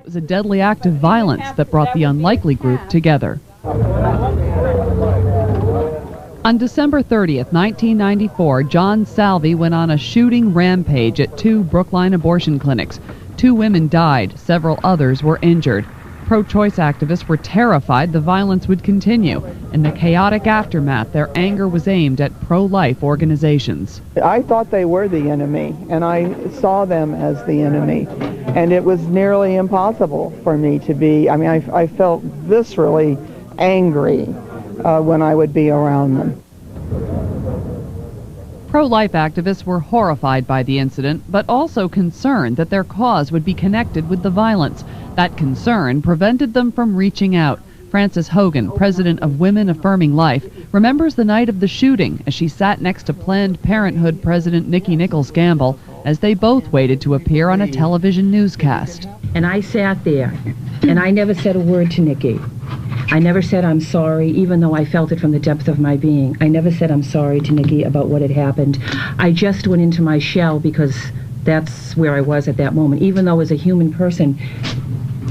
It was a deadly act of violence that brought the unlikely group together. On December 30th, 1994, John Salvi went on a shooting rampage at 2 Brookline abortion clinics. 2 women died, several others were injured. Pro-choice activists were terrified the violence would continue. In the chaotic aftermath, their anger was aimed at pro-life organizations. I thought they were the enemy, and I saw them as the enemy. And it was nearly impossible for me to be, I felt viscerally angry when I would be around them. Pro-life activists were horrified by the incident, but also concerned that their cause would be connected with the violence. That concern prevented them from reaching out. Frances Hogan, president of Women Affirming Life, remembers the night of the shooting as she sat next to Planned Parenthood President Nikki Nichols Gamble as they both waited to appear on a television newscast. And I sat there, and I never said a word to Nikki. I never said I'm sorry, even though I felt it from the depth of my being. I never said I'm sorry to Nikki about what had happened. I just went into my shell because that's where I was at that moment. Even though as a human person,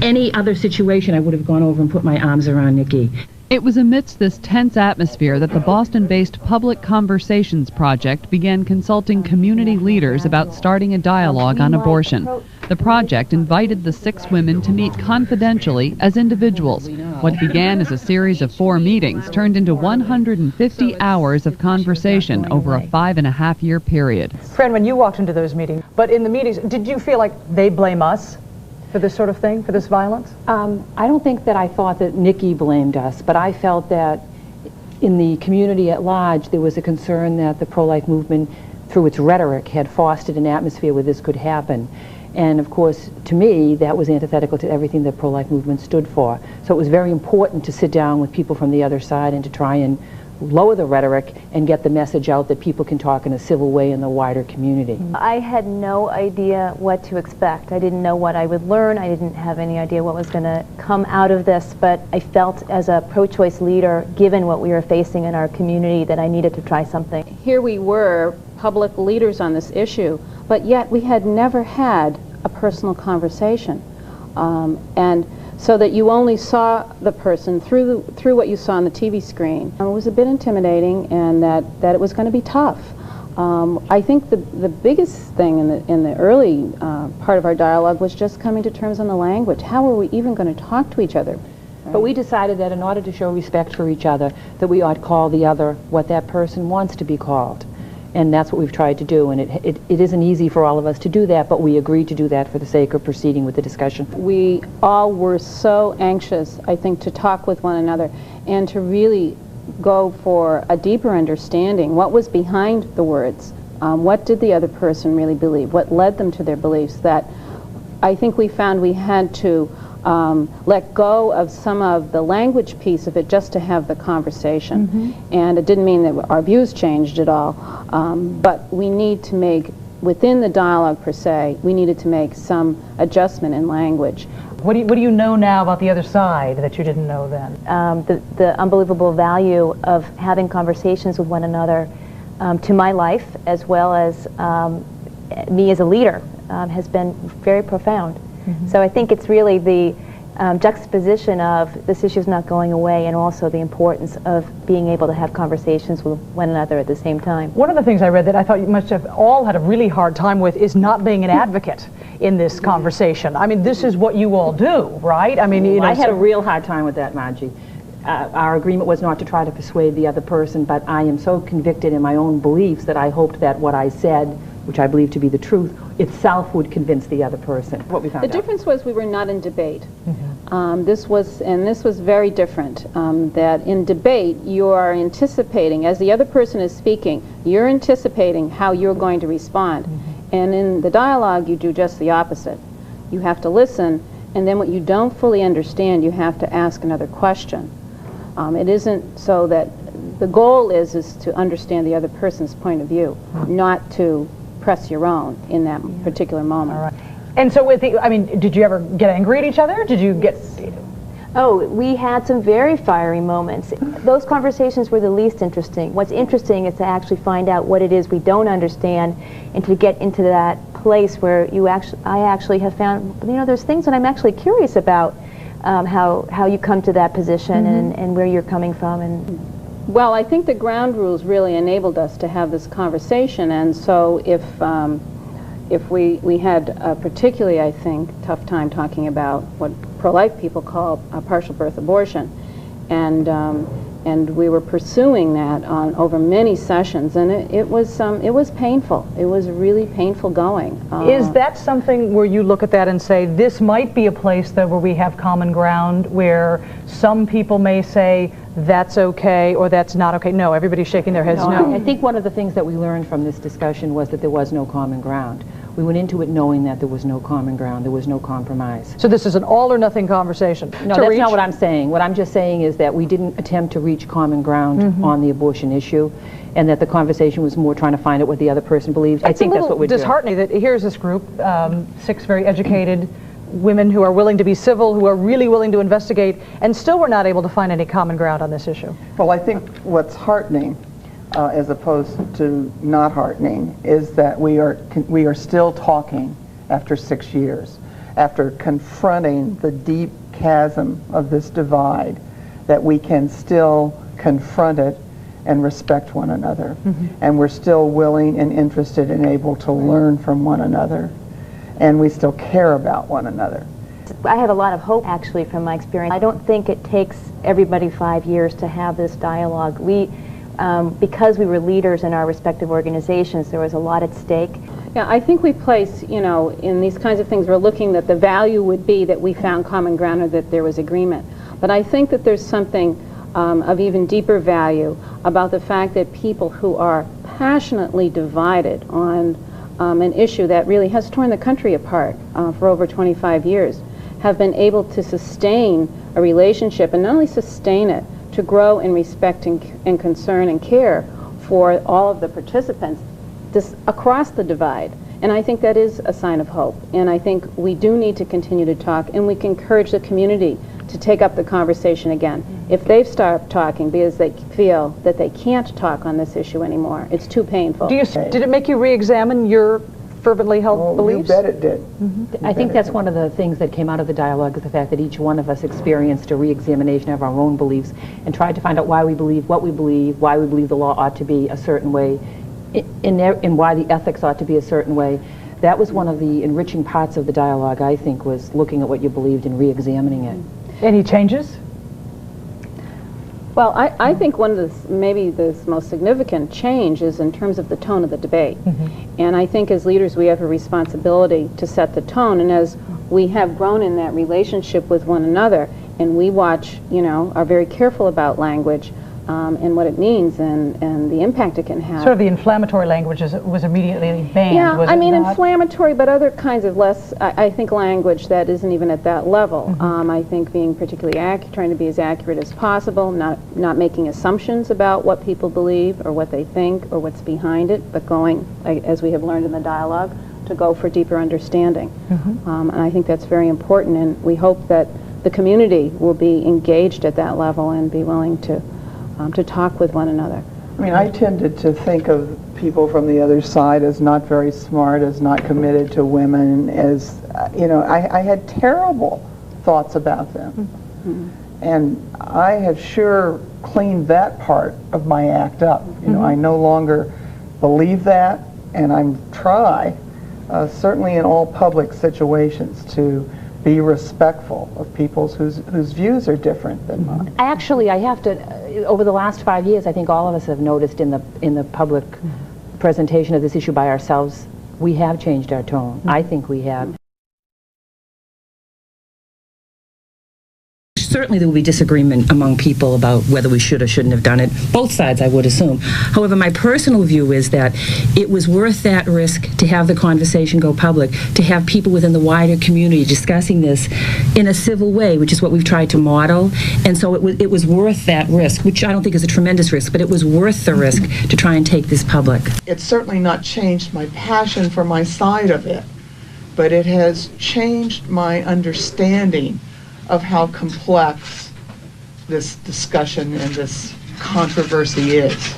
any other situation I would have gone over and put my arms around Nikki. It was amidst this tense atmosphere that the Boston-based Public Conversations Project began consulting community leaders about starting a dialogue on abortion. The project invited the 6 women to meet confidentially as individuals. What began as a series of 4 meetings turned into 150 hours of conversation over a 5.5-year period. Fran, when you walked into those meetings, but in the meetings, did you feel like they blame us for this sort of thing, for this violence? I don't think that I thought that Nikki blamed us, but I felt that in the community at large there was a concern that the pro-life movement, through its rhetoric, had fostered an atmosphere where this could happen. And of course, to me, that was antithetical to everything the pro-life movement stood for. So it was very important to sit down with people from the other side and to try and lower the rhetoric and get the message out that people can talk in a civil way in the wider community. I had no idea what to expect. I didn't know what I would learn. I didn't have any idea what was going to come out of this, but I felt as a pro-choice leader, given what we were facing in our community, that I needed to try something. Here we were, public leaders on this issue, but yet we had never had a personal conversation. And so that you only saw the person through what you saw on the TV screen. It was a bit intimidating, and that it was going to be tough. I think the biggest thing in the early part of our dialogue was just coming to terms on the language. How are we even going to talk to each other? But we decided that in order to show respect for each other, that we ought to call the other what that person wants to be called. And that's what we've tried to do, and it isn't easy for all of us to do that, but we agreed to do that for the sake of proceeding with the discussion. We all were so anxious, I think, to talk with one another and to really go for a deeper understanding. What was behind the words? What did the other person really believe? What led them to their beliefs? That I think we found we had to let go of some of the language piece of it just to have the conversation. And it didn't mean that our views changed at all, but we need to make, within the dialogue per se, we needed to make some adjustment in language. What do you know now about the other side that you didn't know then? The unbelievable value of having conversations with one another to my life, as well as me as a leader, has been very profound. So I think it's really the juxtaposition of this issue is not going away, and also the importance of being able to have conversations with one another at the same time. One of the things I read that I thought you must have all had a really hard time with is not being an advocate in this conversation. I mean, this is what you all do, right? I mean, you know, I had a real hard time with that, Margie. Our agreement was not to try to persuade the other person, but I am so convicted in my own beliefs that I hoped that what I said, which I believe to be the truth, itself would convince the other person. What we found out. The difference was we were not in debate. This was very different. That in debate you are anticipating, as the other person is speaking, you're anticipating how you're going to respond. And in the dialogue you do just the opposite. You have to listen, and then what you don't fully understand you have to ask another question. It isn't so that the goal is to understand the other person's point of view, not to press your own in that particular moment. All right. And so with the, I mean, did you ever get angry at each other? Did you get... Oh, we had some very fiery moments. Those conversations were the least interesting. What's interesting is to actually find out what it is we don't understand and to get into that place where I actually have found, there's things that I'm actually curious about, how you come to that position and where you're coming from. And well, I think the ground rules really enabled us to have this conversation, and so if we had a particularly, I think, tough time talking about what pro-life people call a partial birth abortion, and we were pursuing that over many sessions, and it was painful. It was really painful going. Is that something where you look at that and say, this might be a place though where we have common ground, where some people may say that's okay or that's not okay? No, everybody's shaking their heads no. I think one of the things that we learned from this discussion was that there was no common ground. We went into it knowing that there was no common ground, there was no compromise. So this is an all or nothing conversation? No, that's not what I'm saying. What I'm just saying is that we didn't attempt to reach common ground on the abortion issue, and that the conversation was more trying to find out what the other person believed. I think that's what we're doing. It's disheartening that here's this group, 6 very educated women who are willing to be civil, who are really willing to investigate, and still we're not able to find any common ground on this issue. Well, I think what's heartening, as opposed to not heartening, is that we are still talking after 6 years, after confronting the deep chasm of this divide, that we can still confront it and respect one another. And we're still willing and interested and able to learn from one another. And we still care about one another. I have a lot of hope, actually, from my experience. I don't think it takes everybody 5 years to have this dialogue. Because we were leaders in our respective organizations, there was a lot at stake. Yeah, I think we place, in these kinds of things, we're looking that the value would be that we found common ground or that there was agreement. But I think that there's something of even deeper value about the fact that people who are passionately divided on an issue that really has torn the country apart for over 25 years have been able to sustain a relationship, and not only sustain it, to grow in respect and concern and care for all of the participants across the divide. And I think that is a sign of hope. And I think we do need to continue to talk, and we can encourage the community to take up the conversation again. If they've stopped talking because they feel that they can't talk on this issue anymore, it's too painful. Did it make you re-examine your fervently held beliefs? You bet it did. I think that's one of the things that came out of the dialogue, is the fact that each one of us experienced a re-examination of our own beliefs and tried to find out why we believe what we believe, why we believe the law ought to be a certain way, and why the ethics ought to be a certain way. That was one of the enriching parts of the dialogue, I think, was looking at what you believed and re-examining it. Any changes? Well, I think one of maybe the most significant change is in terms of the tone of the debate. And I think as leaders we have a responsibility to set the tone, and as we have grown in that relationship with one another, and we watch, are very careful about language and what it means and the impact it can have. Sort of the inflammatory language was immediately banned, yeah, was I mean not? Inflammatory, but other kinds of less, I think, language that isn't even at that level. I think being particularly trying to be as accurate as possible, not making assumptions about what people believe or what they think or what's behind it, but going, as we have learned in the dialogue, to go for deeper understanding. And I think that's very important, and we hope that the community will be engaged at that level and be willing to talk with one another. I mean, I tended to think of people from the other side as not very smart, as not committed to women, as, I had terrible thoughts about them. And I have sure cleaned that part of my act up. I no longer believe that, and I try, certainly in all public situations, to be respectful of people whose views are different than mine. I have to, over the last 5 years, I think all of us have noticed in the public presentation of this issue by ourselves, we have changed our tone. I think we have. Certainly there will be disagreement among people about whether we should or shouldn't have done it. Both sides, I would assume. However, my personal view is that it was worth that risk to have the conversation go public, to have people within the wider community discussing this in a civil way, which is what we've tried to model. And so it was worth that risk, which I don't think is a tremendous risk, but it was worth the risk to try and take this public. It's certainly not changed my passion for my side of it, but it has changed my understanding of how complex this discussion and this controversy is.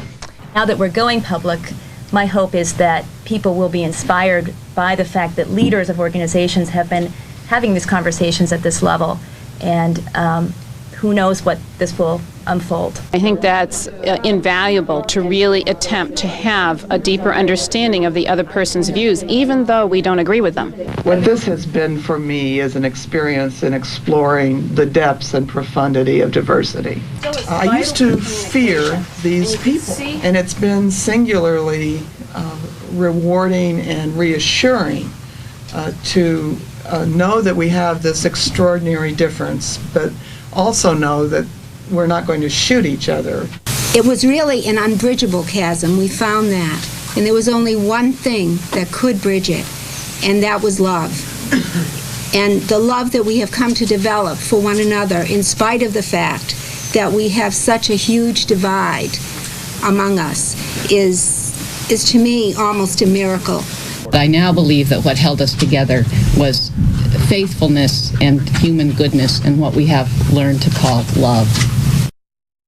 Now that we're going public, my hope is that people will be inspired by the fact that leaders of organizations have been having these conversations at this level, and who knows what this will unfold. I think that's invaluable to really attempt to have a deeper understanding of the other person's views, even though we don't agree with them. What this has been for me is an experience in exploring the depths and profundity of diversity. I used to fear these people, and it's been singularly rewarding and reassuring to know that we have this extraordinary difference, but also know that we're not going to shoot each other. It was really an unbridgeable chasm. We found that. And there was only one thing that could bridge it, and that was love. And the love that we have come to develop for one another, in spite of the fact that we have such a huge divide among us, is to me almost a miracle. I now believe that what held us together was faithfulness and human goodness and what we have learned to call love.